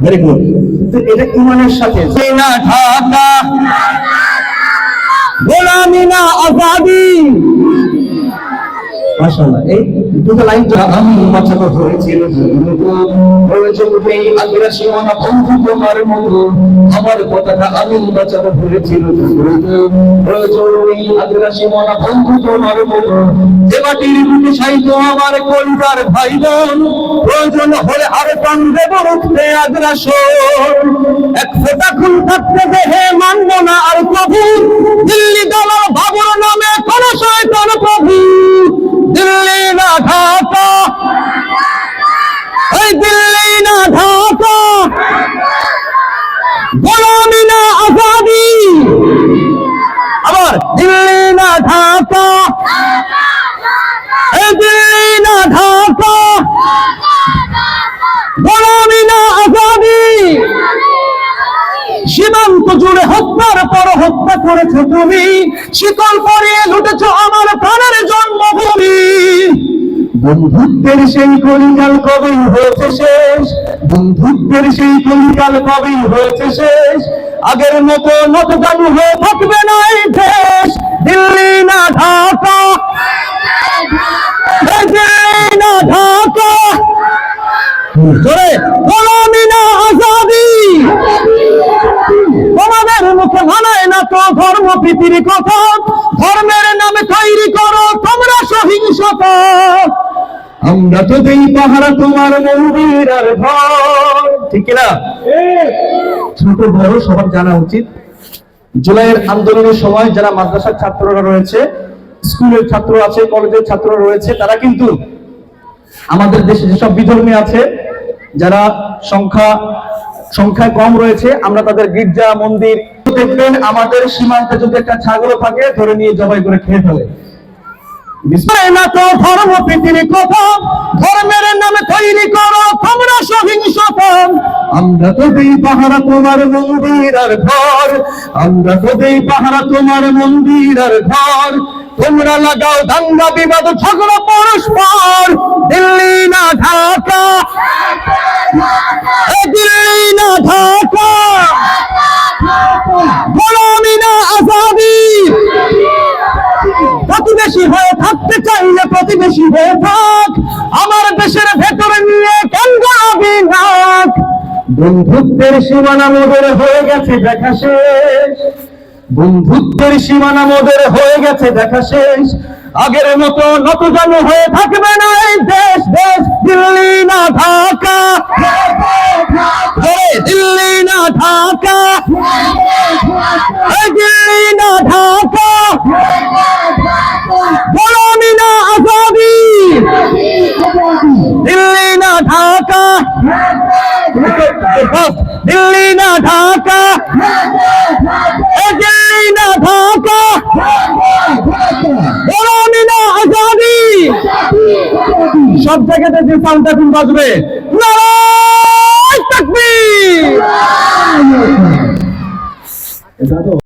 Very good. তো এটা ইমানের সাথে না ঢাকা, গোলামি না আজাদি। মাশাআল্লাহ, এই দুটো লাইন আমি বাঁচানো হয়েছিল আগ্রাসী মনা বন্ধু তোমার মতো, আমার কথাটা আমি বাঁচানো হয়েছিল আগ্রাসী মনা বন্ধু তোমার মতো, যে মাটির বুকে সাইতো আমার কলিজার ভাই বোন, প্রয়োজন হলে আর কান্দে বরফে আগ্রাসন, এক ফোঁটা খুন থাকতে দেহে মানব না আর প্রভু, দিল্লি দলাল বাবুর নামে কোন শয়তান প্রভু, দিল্লি না ঢাকা, এই দিল্লি না ঢাকা, গোলামি না আজাদি, আবার দিল্লি না ঢাকা, এই দিল্লি না ঢাকা, গোলামি না আজাদি। সীমান্ত জুড়ে হত্যার পর হত্যা করেছো তুমি, শিকল পরিয়ে লুটেছো আমার প্রাণের জন্মভূমি, বন্ধুত্বের সেই কলিকাল কবে হয়েছে শেষ, বন্ধুত্বের সেই কলিকাল কবে হয়েছে শেষ, আগের মতো নতজানু হয়ে থাকবে না এই দেশ, দিল্লি না ঢাকা, দিল্লি না ঢাকা, গোলামি না আজাদি। তোমাদের মুখে মানায় না তো ধর্ম প্রীতির কথা, ধর্মের নামে তৈরি করো তোমরা সহিংসতা, আমরা তো দেই পাহারা তোমার মন্দির আর ঘর, ঠিক না? ছোট বড় সবার জানা উচিত, জুলাইয়ের আন্দোলনের সময় যারা মাদ্রাসার ছাত্ররা রয়েছে, স্কুলের ছাত্র আছে, কলেজের ছাত্র রয়েছে, তারা কিন্তু আমাদের দেশে যেসব বিধর্মী আছে, যারা সংখ্যায় কম রয়েছে, আমরা তাদের গির্জা মন্দির দেখবেন আমাদের সীমান্তে যদি একটা ছাগল থাকে ধরে নিয়ে জবাই করে খেয়ে ফেলে। না তো ধর্ম প্রীতির কথা, ধর্মের নামে তৈরি করো তোমরা সহিংসতা, আমরা তো দেই পাহারা তোমার মন্দির আর ঘর, আমরা তো দেই পাহারা তোমার মন্দির আর ঘর, তোমরা লাগাও দাঙ্গা বিবাদ ঝগড়া পরস্পর, দিল্লি না ঢাকা, দিল্লি না ঢাকা, গোলামি না আজাদি। প্রতিবেশী হয়ে থাকতে চাইলে প্রতিবেশী হয়ে থাক, আমার দেশের ভেতরে নিয়ে কেন গোলামি নাক, বন্ধুত্বের সীমানা মোদের হয়ে গেছে দেখা শেষ, বন্ধুত্বের সীমানা মোদের হয়ে গেছে দেখা শেষ, আগের মতো নতজানু হয়ে থাকবে না এই দেশ, দেশ দিল্লি না ঢাকা, দিল্লি না ঢাকা, দিল্লি না ঢাকা, গোলামি না আজাদি, দিল্লি না ঢাকা, দিল্লি না ঢাকা, দিল্লি না ঢাকা, গোলামি না আজাদি। সব জায়গাতে যে সাউন্ডটা এখন বাজবে, নারায়ে তাকবীর।